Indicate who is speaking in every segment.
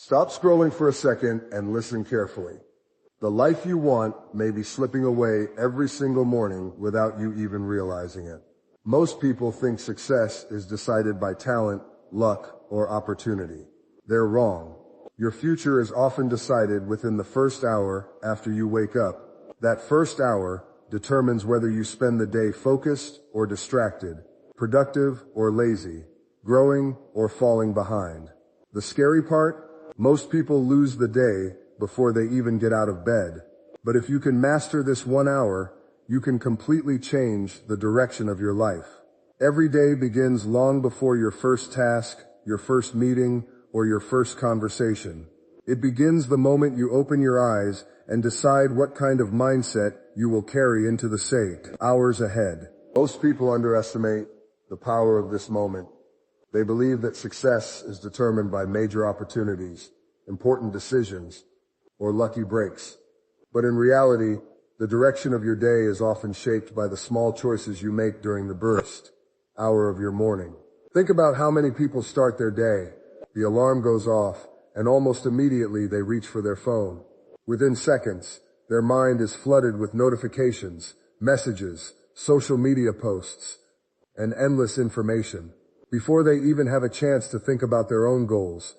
Speaker 1: Stop scrolling for a second and listen carefully. The life you want may be slipping away every single morning without you even realizing it. Most people think success is decided by talent, luck, or opportunity. They're wrong. Your future is often decided within the first hour after you wake up. That first hour determines whether you spend the day focused or distracted, productive or lazy, growing or falling behind. The scary part? Most people lose the day before they even get out of bed. But if you can master this 1 hour, you can completely change the direction of your life. Every day begins long before your first task, your first meeting, or your first conversation. It begins the moment you open your eyes and decide what kind of mindset you will carry into the hours ahead. Most people underestimate the power of this moment. They believe that success is determined by major opportunities, important decisions, or lucky breaks. But in reality, the direction of your day is often shaped by the small choices you make during the burst hour of your morning. Think about how many people start their day. The alarm goes off, and almost immediately they reach for their phone. Within seconds, their mind is flooded with notifications, messages, social media posts, and endless information. Before they even have a chance to think about their own goals,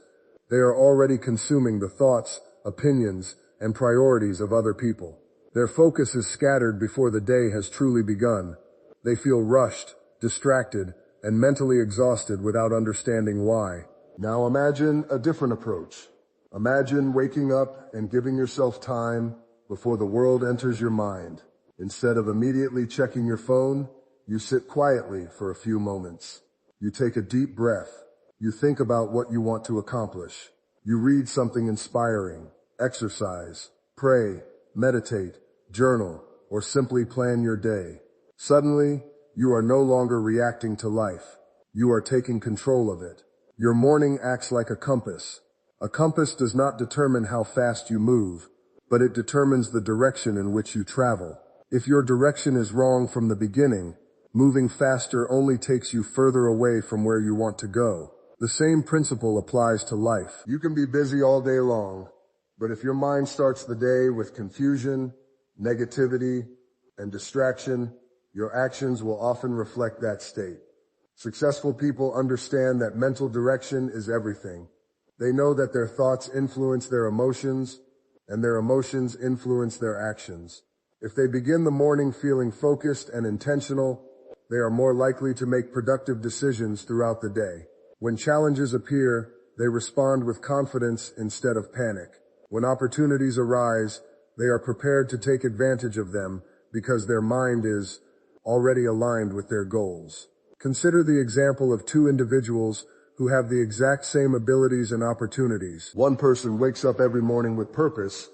Speaker 1: they are already consuming the thoughts, opinions, and priorities of other people. Their focus is scattered before the day has truly begun. They feel rushed, distracted, and mentally exhausted without understanding why. Now imagine a different approach. Imagine waking up and giving yourself time before the world enters your mind. Instead of immediately checking your phone, you sit quietly for a few moments. You take a deep breath. You think about what you want to accomplish. You read something inspiring, exercise, pray, meditate, journal, or simply plan your day. Suddenly, you are no longer reacting to life. You are taking control of it. Your morning acts like a compass. A compass does not determine how fast you move, but it determines the direction in which you travel. If your direction is wrong from the beginning, moving faster only takes you further away from where you want to go. The same principle applies to life. You can be busy all day long, but if your mind starts the day with confusion, negativity, and distraction, your actions will often reflect that state. Successful people understand that mental direction is everything. They know that their thoughts influence their emotions, and their emotions influence their actions. If they begin the morning feeling focused and intentional, they are more likely to make productive decisions throughout the day. When challenges appear, they respond with confidence instead of panic. When opportunities arise, they are prepared to take advantage of them because their mind is already aligned with their goals. Consider the example of two individuals who have the exact same abilities and opportunities. One person wakes up every morning with purpose,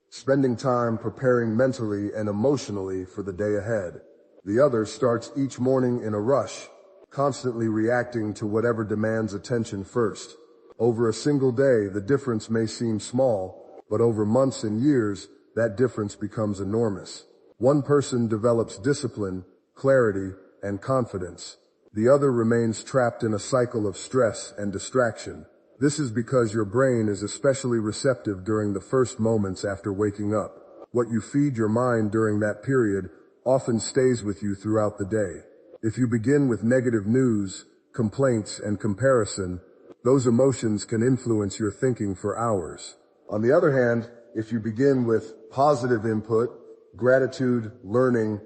Speaker 1: spending time preparing mentally and emotionally for the day ahead. The other starts each morning in a rush, constantly reacting to whatever demands attention first. Over a single day, the difference may seem small, but over months and years, that difference becomes enormous. One person develops discipline, clarity, and confidence. The other remains trapped in a cycle of stress and distraction. This is because your brain is especially receptive during the first moments after waking up. What you feed your mind during that period often stays with you throughout the day. If you begin with negative news, complaints, and comparison, those emotions can influence your thinking for hours. On the other hand, if you begin with positive input, gratitude, learning,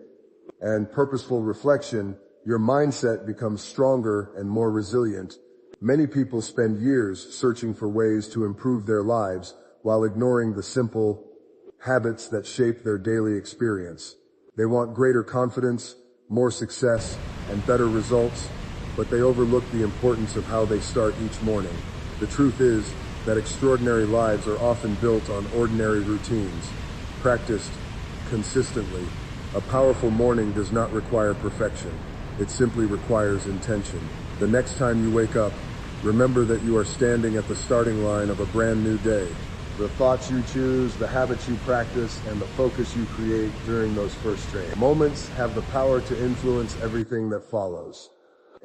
Speaker 1: and purposeful reflection, your mindset becomes stronger and more resilient. Many people spend years searching for ways to improve their lives while ignoring the simple habits that shape their daily experience. They want greater confidence, more success, and better results, but they overlook the importance of how they start each morning. The truth is that extraordinary lives are often built on ordinary routines, practiced consistently. A powerful morning does not require perfection. It simply requires intention. The next time you wake up, remember that you are standing at the starting line of a brand new day. The thoughts you choose, the habits you practice, and the focus you create during those first moments have the power to influence everything that follows.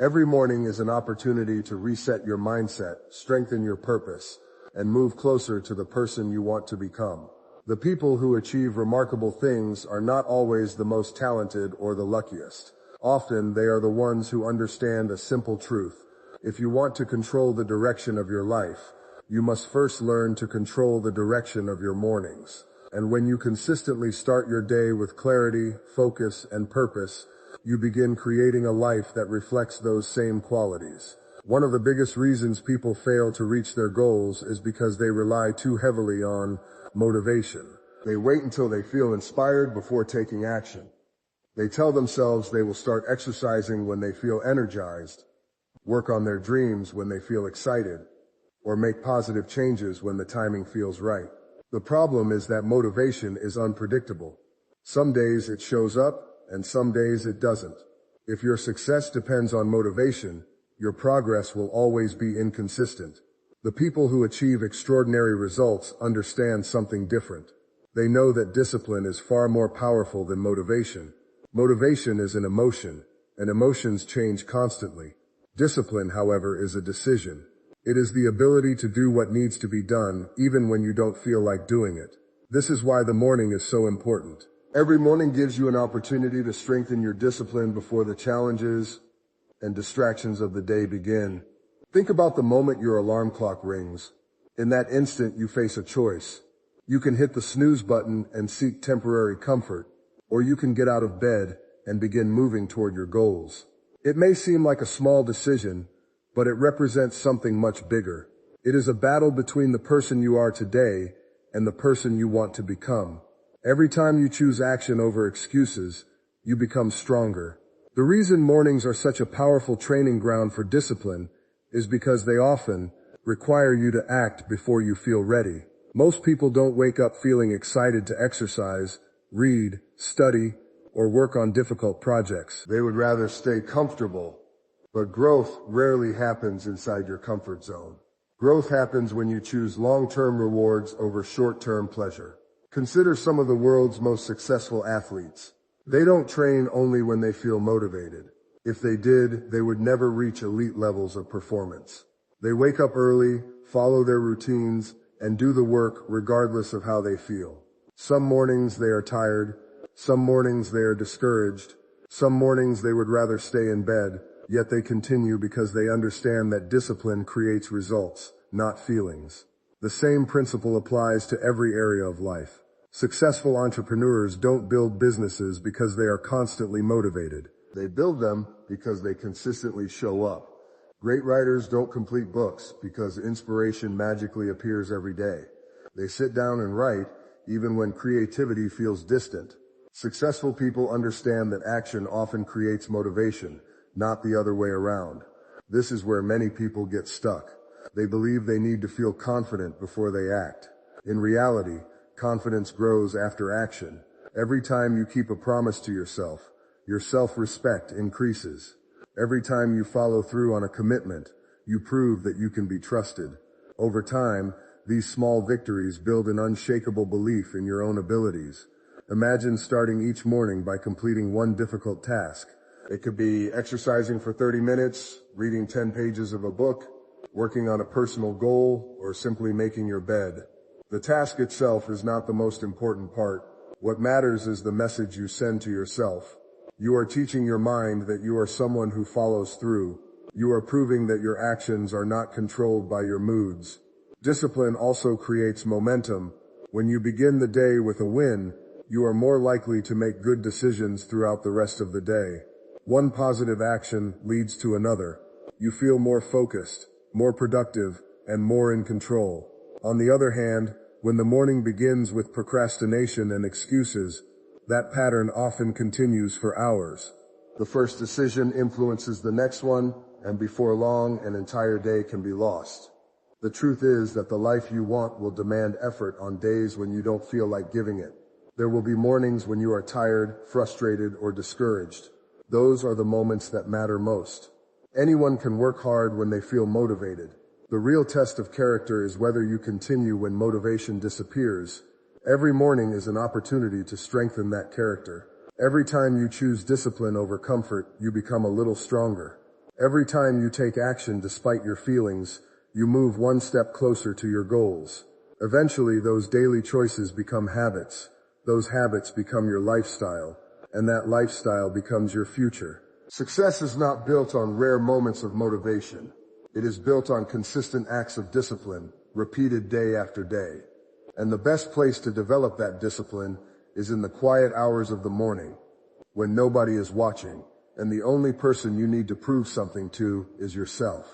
Speaker 1: Every morning is an opportunity to reset your mindset, strengthen your purpose, and move closer to the person you want to become. The people who achieve remarkable things are not always the most talented or the luckiest. Often they are the ones who understand a simple truth. If you want to control the direction of your life, you must first learn to control the direction of your mornings. And when you consistently start your day with clarity, focus, and purpose, you begin creating a life that reflects those same qualities. One of the biggest reasons people fail to reach their goals is because they rely too heavily on motivation. They wait until they feel inspired before taking action. They tell themselves they will start exercising when they feel energized, work on their dreams when they feel excited, or make positive changes when the timing feels right. The problem is that motivation is unpredictable. Some days it shows up, and some days it doesn't. If your success depends on motivation, your progress will always be inconsistent. The people who achieve extraordinary results understand something different. They know that discipline is far more powerful than motivation. Motivation is an emotion, and emotions change constantly. Discipline, however, is a decision. It is the ability to do what needs to be done, even when you don't feel like doing it. This is why the morning is so important. Every morning gives you an opportunity to strengthen your discipline before the challenges and distractions of the day begin. Think about the moment your alarm clock rings. In that instant, you face a choice. You can hit the snooze button and seek temporary comfort, or you can get out of bed and begin moving toward your goals. It may seem like a small decision, but it represents something much bigger. It is a battle between the person you are today and the person you want to become. Every time you choose action over excuses, you become stronger. The reason mornings are such a powerful training ground for discipline is because they often require you to act before you feel ready. Most people don't wake up feeling excited to exercise, read, study, or work on difficult projects. They would rather stay comfortable. But growth rarely happens inside your comfort zone. Growth happens when you choose long-term rewards over short-term pleasure. Consider some of the world's most successful athletes. They don't train only when they feel motivated. If they did, they would never reach elite levels of performance. They wake up early, follow their routines, and do the work regardless of how they feel. Some mornings they are tired, some mornings they are discouraged, some mornings they would rather stay in bed, yet they continue because they understand that discipline creates results, not feelings. The same principle applies to every area of life. Successful entrepreneurs don't build businesses because they are constantly motivated. They build them because they consistently show up. Great writers don't complete books because inspiration magically appears every day. They sit down and write even when creativity feels distant. Successful people understand that action often creates motivation, not the other way around. This is where many people get stuck. They believe they need to feel confident before they act. In reality, confidence grows after action. Every time you keep a promise to yourself, your self-respect increases. Every time you follow through on a commitment, you prove that you can be trusted. Over time, these small victories build an unshakable belief in your own abilities. Imagine starting each morning by completing one difficult task. It could be exercising for 30 minutes, reading 10 pages of a book, working on a personal goal, or simply making your bed. The task itself is not the most important part. What matters is the message you send to yourself. You are teaching your mind that you are someone who follows through. You are proving that your actions are not controlled by your moods. Discipline also creates momentum. When you begin the day with a win, you are more likely to make good decisions throughout the rest of the day. One positive action leads to another. You feel more focused, more productive, and more in control. On the other hand, when the morning begins with procrastination and excuses, that pattern often continues for hours. The first decision influences the next one, and before long, an entire day can be lost. The truth is that the life you want will demand effort on days when you don't feel like giving it. There will be mornings when you are tired, frustrated, or discouraged. Those are the moments that matter most. Anyone can work hard when they feel motivated. The real test of character is whether you continue when motivation disappears. Every morning is an opportunity to strengthen that character. Every time you choose discipline over comfort, you become a little stronger. Every time you take action despite your feelings, you move one step closer to your goals. Eventually, those daily choices become habits. Those habits become your lifestyle, and that lifestyle becomes your future. Success is not built on rare moments of motivation. It is built on consistent acts of discipline, repeated day after day. And the best place to develop that discipline is in the quiet hours of the morning, when nobody is watching, and the only person you need to prove something to is yourself.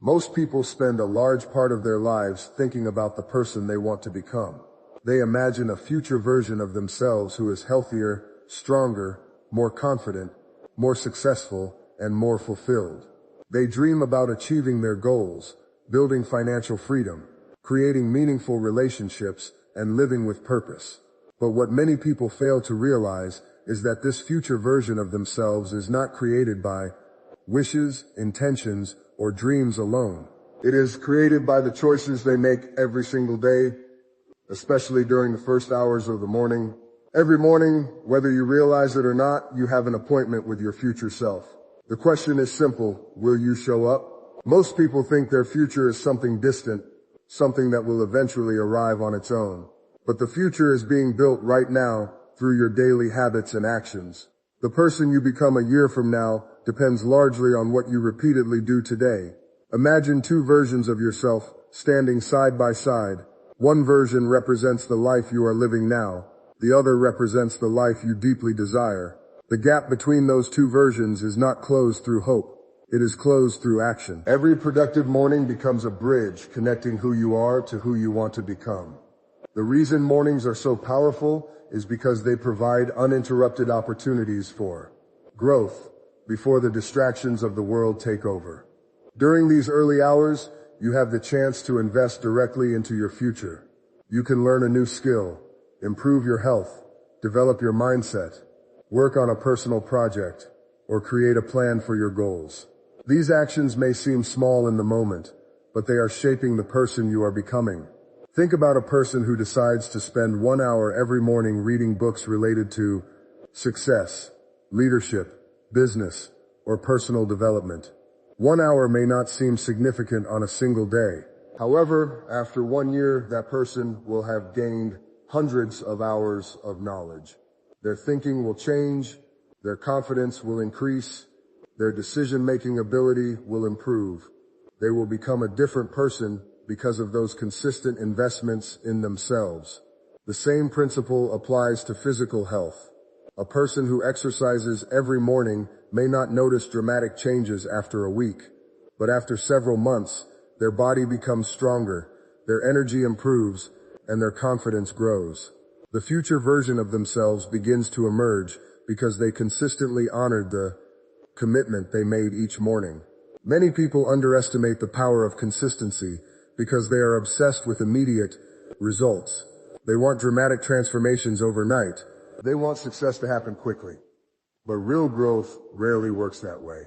Speaker 1: Most people spend a large part of their lives thinking about the person they want to become. They imagine a future version of themselves who is healthier, stronger, more confident, more successful, and more fulfilled. They dream about achieving their goals, building financial freedom, creating meaningful relationships, and living with purpose. But what many people fail to realize is that this future version of themselves is not created by wishes, intentions, or dreams alone. It is created by the choices they make every single day, especially during the first hours of the morning. Every morning, whether you realize it or not, you have an appointment with your future self. The question is simple: will you show up? Most people think their future is something distant, something that will eventually arrive on its own. But the future is being built right now through your daily habits and actions. The person you become a year from now depends largely on what you repeatedly do today. Imagine two versions of yourself standing side by side. One version represents the life you are living now. The other represents the life you deeply desire. The gap between those two versions is not closed through hope. It is closed through action. Every productive morning becomes a bridge connecting who you are to who you want to become. The reason mornings are so powerful is because they provide uninterrupted opportunities for growth before the distractions of the world take over. During these early hours, you have the chance to invest directly into your future. You can learn a new skill, improve your health, develop your mindset, work on a personal project, or create a plan for your goals. These actions may seem small in the moment, but they are shaping the person you are becoming. Think about a person who decides to spend 1 hour every morning reading books related to success, leadership, business, or personal development. 1 hour may not seem significant on a single day. However, after 1 year, that person will have gained hundreds of hours of knowledge. Their thinking will change, their confidence will increase, their decision-making ability will improve. They will become a different person because of those consistent investments in themselves. The same principle applies to physical health. A person who exercises every morning may not notice dramatic changes after a week, but after several months, their body becomes stronger, their energy improves, and their confidence grows. The future version of themselves begins to emerge because they consistently honored the commitment they made each morning. Many people underestimate the power of consistency because they are obsessed with immediate results. They want dramatic transformations overnight. They want success to happen quickly. But real growth rarely works that way.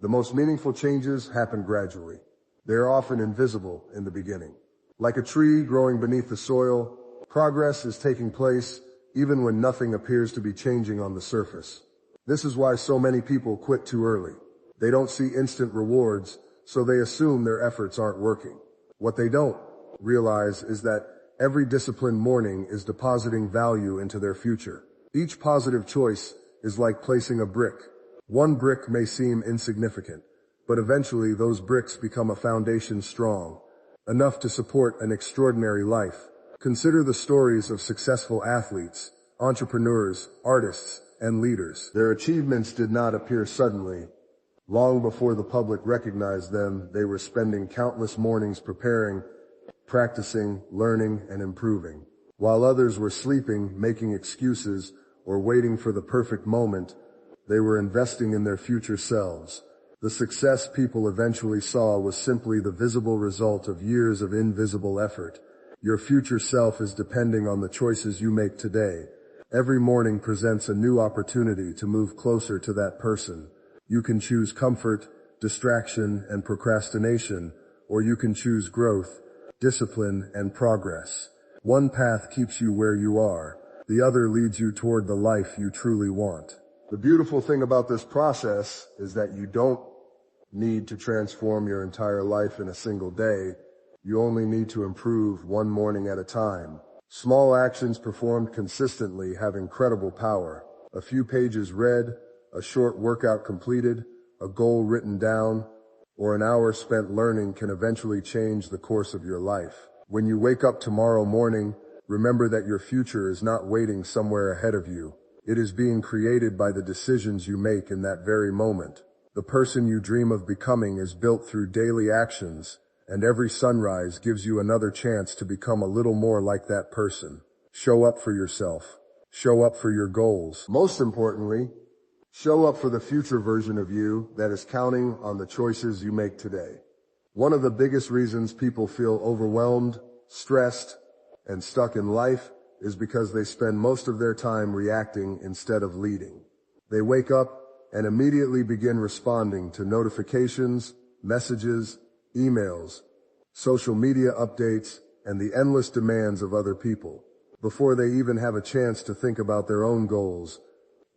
Speaker 1: The most meaningful changes happen gradually. They are often invisible in the beginning. Like a tree growing beneath the soil, progress is taking place even when nothing appears to be changing on the surface. This is why so many people quit too early. They don't see instant rewards, so they assume their efforts aren't working. What they don't realize is that every disciplined morning is depositing value into their future. Each positive choice is like placing a brick. One brick may seem insignificant, but eventually those bricks become a foundation strong, enough to support an extraordinary life. Consider the stories of successful athletes, entrepreneurs, artists, and leaders. Their achievements did not appear suddenly. Long before the public recognized them, they were spending countless mornings preparing, practicing, learning, and improving. While others were sleeping, making excuses, or waiting for the perfect moment, they were investing in their future selves. The success people eventually saw was simply the visible result of years of invisible effort. Your future self is depending on the choices you make today. Every morning presents a new opportunity to move closer to that person. You can choose comfort, distraction, and procrastination, or you can choose growth, discipline, and progress. One path keeps you where you are. The other leads you toward the life you truly want. The beautiful thing about this process is that you don't need to transform your entire life in a single day. You only need to improve one morning at a time. Small actions performed consistently have incredible power. A few pages read, a short workout completed, a goal written down, or an hour spent learning can eventually change the course of your life. When you wake up tomorrow morning, remember that your future is not waiting somewhere ahead of you. It is being created by the decisions you make in that very moment. The person you dream of becoming is built through daily actions, and every sunrise gives you another chance to become a little more like that person. Show up for yourself. Show up for your goals. Most importantly, show up for the future version of you that is counting on the choices you make today. One of the biggest reasons people feel overwhelmed, stressed, and stuck in life is because they spend most of their time reacting instead of leading. They wake up and immediately begin responding to notifications, messages, emails, social media updates, and the endless demands of other people. Before they even have a chance to think about their own goals,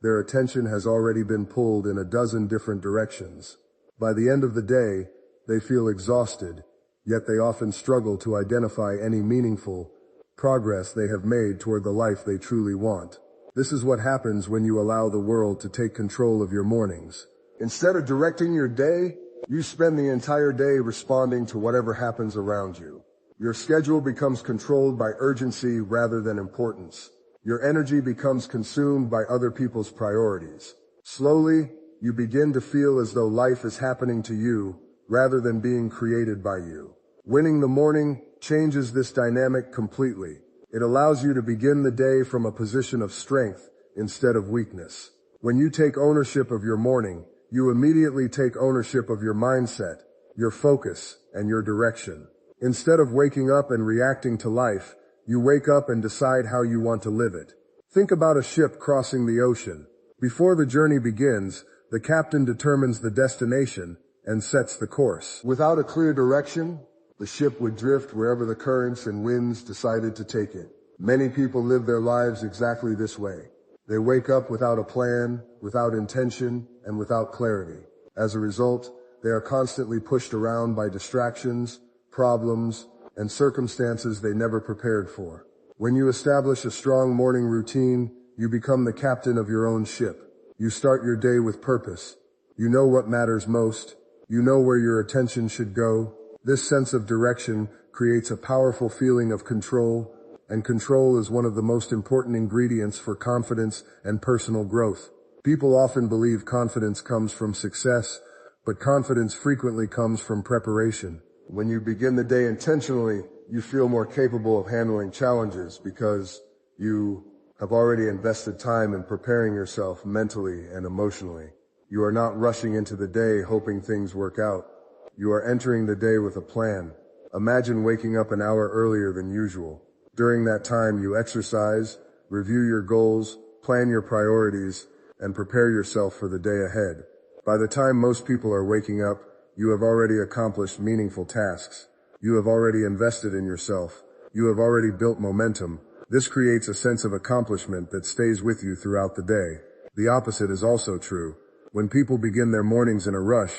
Speaker 1: their attention has already been pulled in a dozen different directions. By the end of the day, they feel exhausted, yet they often struggle to identify any meaningful progress they have made toward the life they truly want. This is what happens when you allow the world to take control of your mornings. Instead of directing your day, you spend the entire day responding to whatever happens around you. Your schedule becomes controlled by urgency rather than importance. Your energy becomes consumed by other people's priorities. Slowly, you begin to feel as though life is happening to you rather than being created by you. Winning the morning changes this dynamic completely. It allows you to begin the day from a position of strength instead of weakness. When you take ownership of your morning, you immediately take ownership of your mindset, your focus, and your direction. Instead of waking up and reacting to life, you wake up and decide how you want to live it. Think about a ship crossing the ocean. Before the journey begins, the captain determines the destination and sets the course. Without a clear direction, the ship would drift wherever the currents and winds decided to take it. Many people live their lives exactly this way. They wake up without a plan, without intention, and without clarity. As a result, they are constantly pushed around by distractions, problems, and circumstances they never prepared for. When you establish a strong morning routine, you become the captain of your own ship. You start your day with purpose. You know what matters most. You know where your attention should go. This sense of direction creates a powerful feeling of control, and control is one of the most important ingredients for confidence and personal growth. People often believe confidence comes from success, but confidence frequently comes from preparation. When you begin the day intentionally, you feel more capable of handling challenges because you have already invested time in preparing yourself mentally and emotionally. You are not rushing into the day hoping things work out. You are entering the day with a plan. Imagine waking up an hour earlier than usual. During that time, you exercise, review your goals, plan your priorities, and prepare yourself for the day ahead. By the time most people are waking up, you have already accomplished meaningful tasks. You have already invested in yourself. You have already built momentum. This creates a sense of accomplishment that stays with you throughout the day. The opposite is also true. When people begin their mornings in a rush,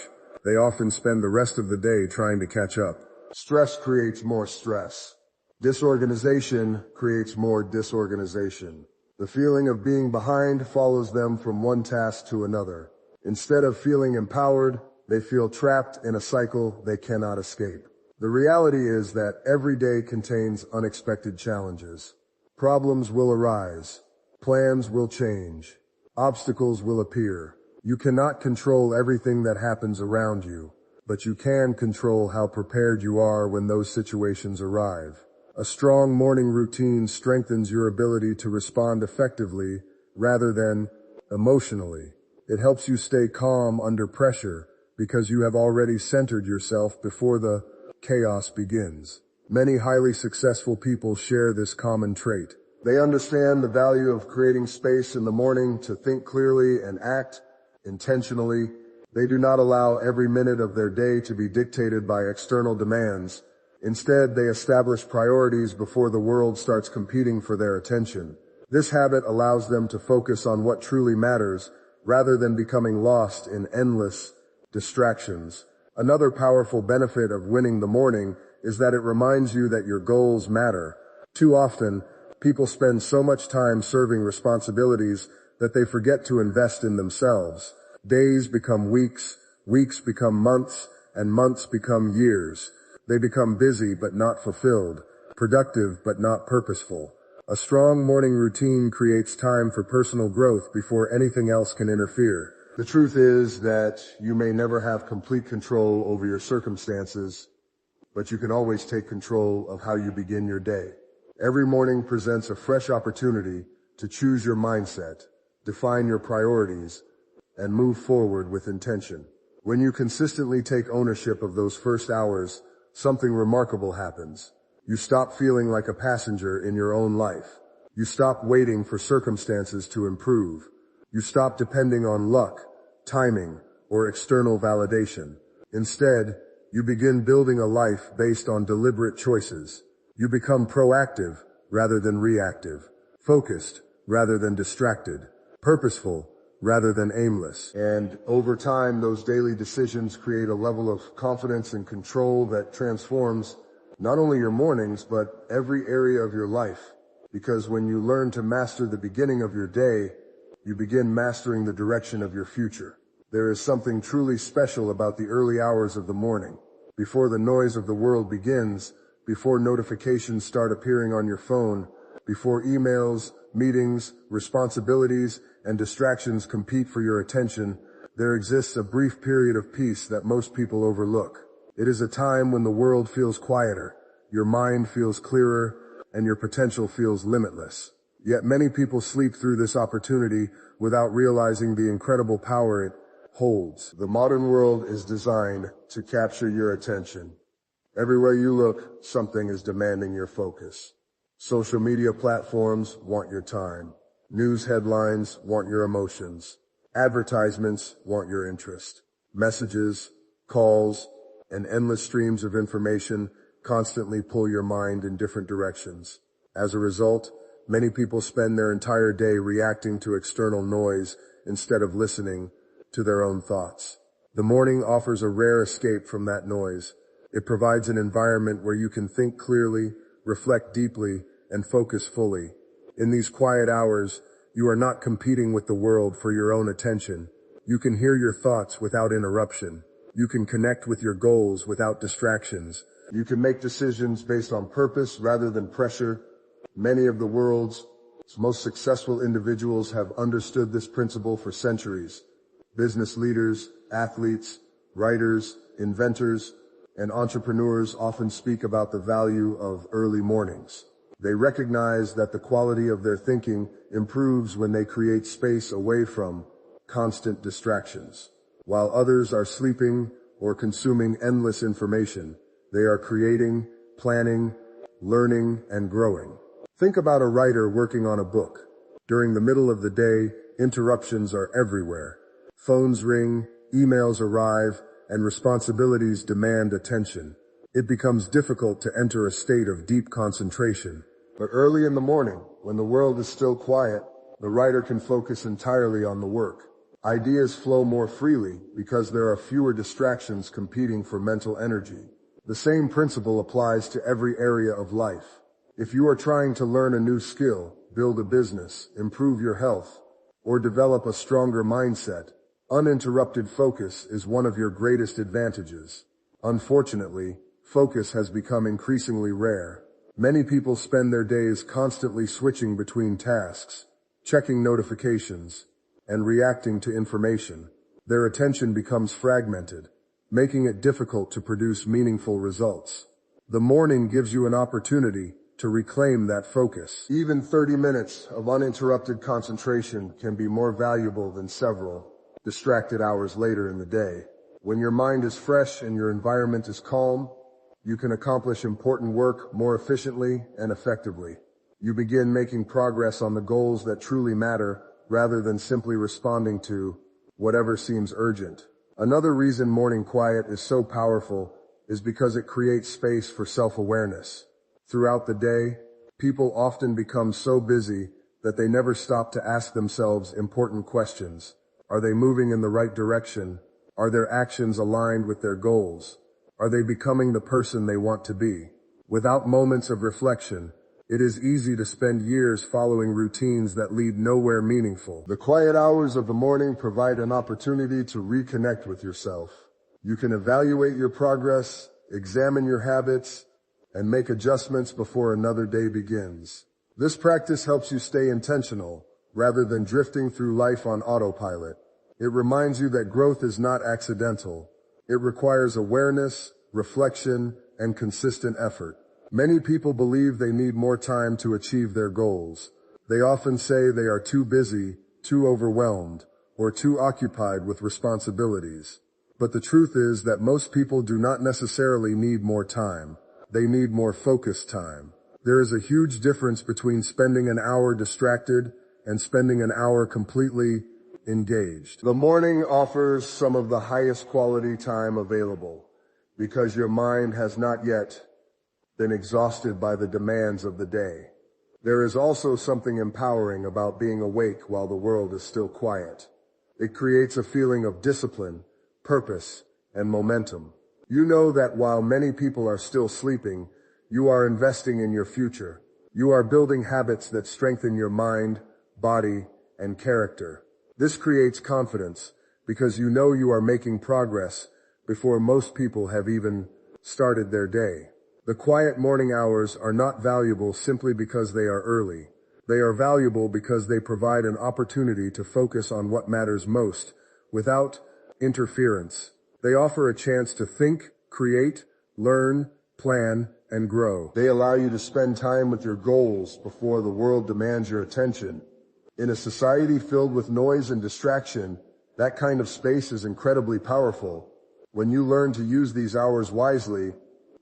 Speaker 1: they often spend the rest of the day trying to catch up. Stress creates more stress. Disorganization creates more disorganization. The feeling of being behind follows them from one task to another. Instead of feeling empowered, they feel trapped in a cycle they cannot escape. The reality is that every day contains unexpected challenges. Problems will arise. Plans will change. Obstacles will appear. You cannot control everything that happens around you, but you can control how prepared you are when those situations arrive. A strong morning routine strengthens your ability to respond effectively rather than emotionally. It helps you stay calm under pressure because you have already centered yourself before the chaos begins. Many highly successful people share this common trait. They understand the value of creating space in the morning to think clearly and act intentionally. They do not allow every minute of their day to be dictated by external demands. Instead, they establish priorities before the world starts competing for their attention. This habit allows them to focus on what truly matters rather than becoming lost in endless distractions. Another powerful benefit of winning the morning is that it reminds you that your goals matter. Too often, people spend so much time serving responsibilities that they forget to invest in themselves. Days become weeks, weeks become months, and months become years. They become busy but not fulfilled, productive but not purposeful. A strong morning routine creates time for personal growth before anything else can interfere. The truth is that you may never have complete control over your circumstances, but you can always take control of how you begin your day. Every morning presents a fresh opportunity to choose your mindset, define your priorities, and move forward with intention. When you consistently take ownership of those first hours, something remarkable happens. You stop feeling like a passenger in your own life. You stop waiting for circumstances to improve. You stop depending on luck, timing, or external validation. Instead, you begin building a life based on deliberate choices. You become proactive rather than reactive, focused rather than distracted, purposeful rather than aimless. And over time, those daily decisions create a level of confidence and control that transforms not only your mornings, but every area of your life. Because when you learn to master the beginning of your day, you begin mastering the direction of your future. There is something truly special about the early hours of the morning. Before the noise of the world begins, before notifications start appearing on your phone, before emails, meetings, responsibilities, and distractions compete for your attention, there exists a brief period of peace that most people overlook. It is a time when the world feels quieter, your mind feels clearer, and your potential feels limitless. Yet many people sleep through this opportunity without realizing the incredible power it holds. The modern world is designed to capture your attention. Everywhere you look, something is demanding your focus. Social media platforms want your time. News headlines want your emotions. Advertisements want your interest. Messages, calls, and endless streams of information constantly pull your mind in different directions. As a result, many people spend their entire day reacting to external noise instead of listening to their own thoughts. The morning offers a rare escape from that noise. It provides an environment where you can think clearly, reflect deeply, and focus fully. In these quiet hours, you are not competing with the world for your own attention. You can hear your thoughts without interruption. You can connect with your goals without distractions. You can make decisions based on purpose rather than pressure. Many of the world's most successful individuals have understood this principle for centuries. Business leaders, athletes, writers, inventors, and entrepreneurs often speak about the value of early mornings. They recognize that the quality of their thinking improves when they create space away from constant distractions. While others are sleeping or consuming endless information, they are creating, planning, learning, and growing. Think about a writer working on a book. During the middle of the day, interruptions are everywhere. Phones ring, emails arrive, and responsibilities demand attention. It becomes difficult to enter a state of deep concentration. But early in the morning, when the world is still quiet, the writer can focus entirely on the work. Ideas flow more freely because there are fewer distractions competing for mental energy. The same principle applies to every area of life. If you are trying to learn a new skill, build a business, improve your health, or develop a stronger mindset, uninterrupted focus is one of your greatest advantages. Unfortunately, focus has become increasingly rare. Many people spend their days constantly switching between tasks, checking notifications, and reacting to information. Their attention becomes fragmented, making it difficult to produce meaningful results. The morning gives you an opportunity to reclaim that focus. Even 30 minutes of uninterrupted concentration can be more valuable than several distracted hours later in the day. When your mind is fresh and your environment is calm, you can accomplish important work more efficiently and effectively. You begin making progress on the goals that truly matter rather than simply responding to whatever seems urgent. Another reason morning quiet is so powerful is because it creates space for self-awareness. Throughout the day, people often become so busy that they never stop to ask themselves important questions. Are they moving in the right direction? Are their actions aligned with their goals? Are they becoming the person they want to be? Without moments of reflection, it is easy to spend years following routines that lead nowhere meaningful. The quiet hours of the morning provide an opportunity to reconnect with yourself. You can evaluate your progress, examine your habits, and make adjustments before another day begins. This practice helps you stay intentional rather than drifting through life on autopilot. It reminds you that growth is not accidental. It requires awareness, reflection, and consistent effort. Many people believe they need more time to achieve their goals. They often say they are too busy, too overwhelmed, or too occupied with responsibilities. But the truth is that most people do not necessarily need more time. They need more focused time. There is a huge difference between spending an hour distracted and spending an hour completely engaged. The morning offers some of the highest quality time available because your mind has not yet been exhausted by the demands of the day. There is also something empowering about being awake while the world is still quiet. It creates a feeling of discipline, purpose, and momentum. You know that while many people are still sleeping, you are investing in your future. You are building habits that strengthen your mind, body, and character. This creates confidence because you know you are making progress before most people have even started their day. The quiet morning hours are not valuable simply because they are early. They are valuable because they provide an opportunity to focus on what matters most without interference. They offer a chance to think, create, learn, plan, and grow. They allow you to spend time with your goals before the world demands your attention. In a society filled with noise and distraction, that kind of space is incredibly powerful. When you learn to use these hours wisely,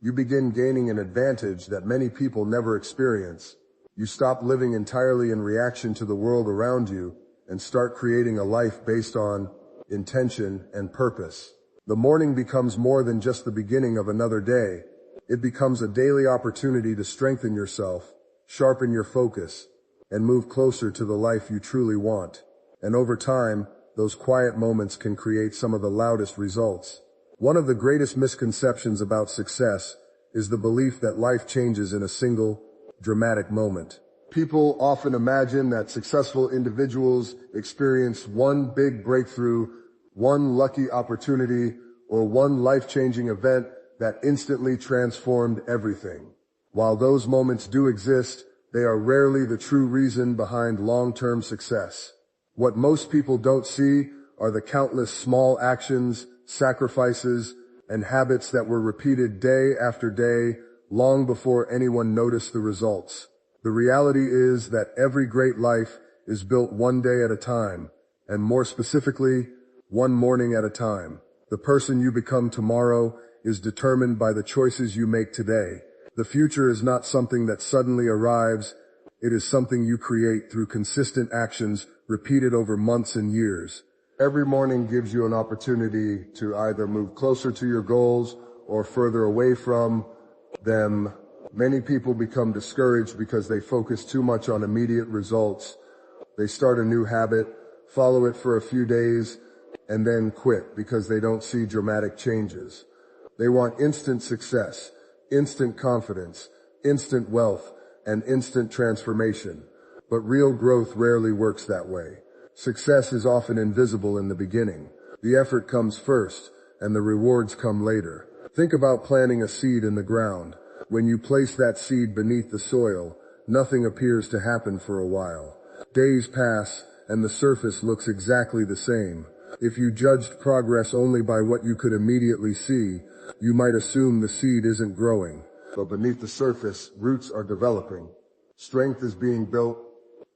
Speaker 1: you begin gaining an advantage that many people never experience. You stop living entirely in reaction to the world around you and start creating a life based on intention and purpose. The morning becomes more than just the beginning of another day. It becomes a daily opportunity to strengthen yourself, sharpen your focus, and move closer to the life you truly want. And over time, those quiet moments can create some of the loudest results. One of the greatest misconceptions about success is the belief that life changes in a single, dramatic moment. People often imagine that successful individuals experience one big breakthrough, one lucky opportunity, or one life-changing event that instantly transformed everything. While those moments do exist, they are rarely the true reason behind long-term success. What most people don't see are the countless small actions, sacrifices, and habits that were repeated day after day, long before anyone noticed the results. The reality is that every great life is built one day at a time, and more specifically, one morning at a time. The person you become tomorrow is determined by the choices you make today. The future is not something that suddenly arrives. It is something you create through consistent actions repeated over months and years. Every morning gives you an opportunity to either move closer to your goals or further away from them. Many people become discouraged because they focus too much on immediate results. They start a new habit, follow it for a few days, and then quit because they don't see dramatic changes. They want instant success, instant confidence, instant wealth, and instant transformation. But real growth rarely works that way. Success is often invisible in the beginning. The effort comes first, and the rewards come later. Think about planting a seed in the ground. When you place that seed beneath the soil, nothing appears to happen for a while. Days pass, and the surface looks exactly the same. If you judged progress only by what you could immediately see, you might assume the seed isn't growing. But beneath the surface, roots are developing. Strength is being built.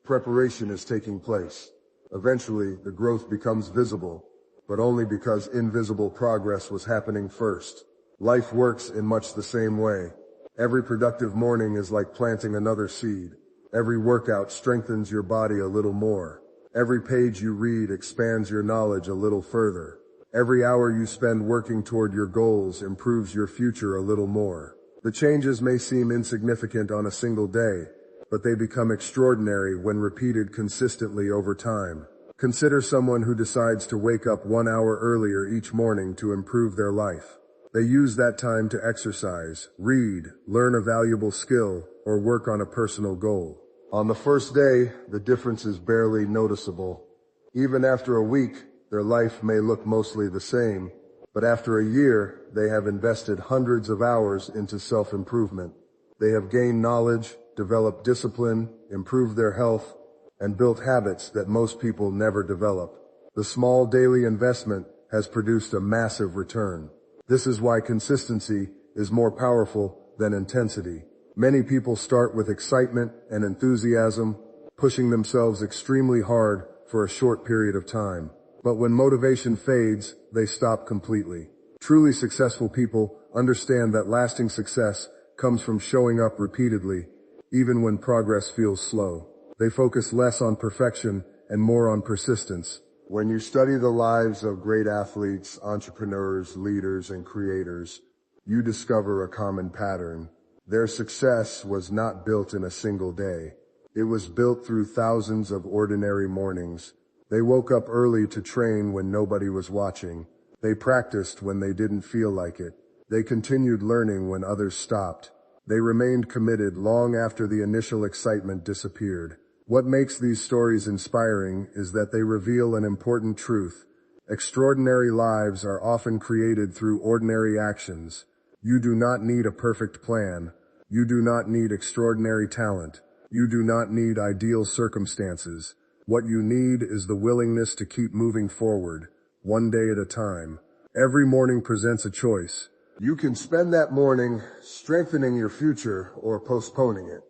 Speaker 1: Preparation is taking place. Eventually, the growth becomes visible, but only because invisible progress was happening first. Life works in much the same way. Every productive morning is like planting another seed. Every workout strengthens your body a little more. Every page you read expands your knowledge a little further. Every hour you spend working toward your goals improves your future a little more. The changes may seem insignificant on a single day, but they become extraordinary when repeated consistently over time. Consider someone who decides to wake up 1 hour earlier each morning to improve their life. They use that time to exercise, read, learn a valuable skill, or work on a personal goal. On the first day, the difference is barely noticeable. Even after a week, their life may look mostly the same, but after a year, they have invested hundreds of hours into self-improvement. They have gained knowledge, developed discipline, improved their health, and built habits that most people never develop. The small daily investment has produced a massive return. This is why consistency is more powerful than intensity. Many people start with excitement and enthusiasm, pushing themselves extremely hard for a short period of time. But when motivation fades, they stop completely. Truly successful people understand that lasting success comes from showing up repeatedly, even when progress feels slow. They focus less on perfection and more on persistence. When you study the lives of great athletes, entrepreneurs, leaders, and creators, you discover a common pattern. Their success was not built in a single day. It was built through thousands of ordinary mornings. They woke up early to train when nobody was watching. They practiced when they didn't feel like it. They continued learning when others stopped. They remained committed long after the initial excitement disappeared. What makes these stories inspiring is that they reveal an important truth. Extraordinary lives are often created through ordinary actions. You do not need a perfect plan. You do not need extraordinary talent. You do not need ideal circumstances. What you need is the willingness to keep moving forward, one day at a time. Every morning presents a choice. You can spend that morning strengthening your future or postponing it.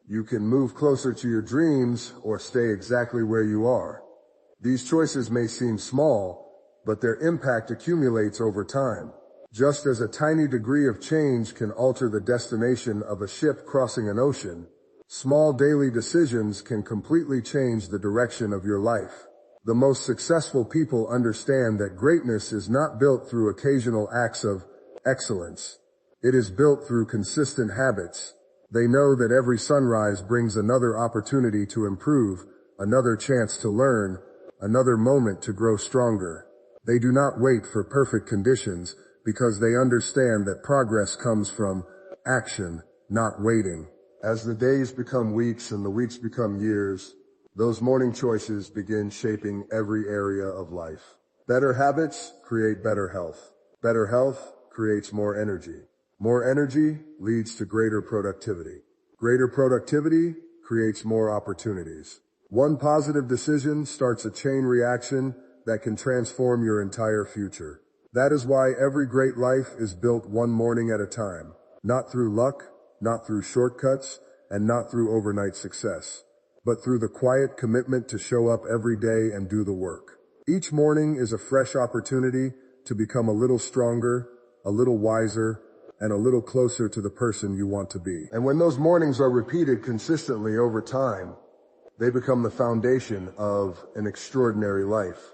Speaker 1: You can move closer to your dreams or stay exactly where you are. These choices may seem small, but their impact accumulates over time. Just as a tiny degree of change can alter the destination of a ship crossing an ocean, small daily decisions can completely change the direction of your life. The most successful people understand that greatness is not built through occasional acts of excellence. It is built through consistent habits. They know that every sunrise brings another opportunity to improve, another chance to learn, another moment to grow stronger. They do not wait for perfect conditions because they understand that progress comes from action, not waiting. As the days become weeks and the weeks become years, those morning choices begin shaping every area of life. Better habits create better health. Better health creates more energy. More energy leads to greater productivity. Greater productivity creates more opportunities. One positive decision starts a chain reaction that can transform your entire future. That is why every great life is built one morning at a time. Not through luck, not through shortcuts, and not through overnight success, but through the quiet commitment to show up every day and do the work. Each morning is a fresh opportunity to become a little stronger, a little wiser, and a little closer to the person you want to be. And when those mornings are repeated consistently over time, they become the foundation of an extraordinary life.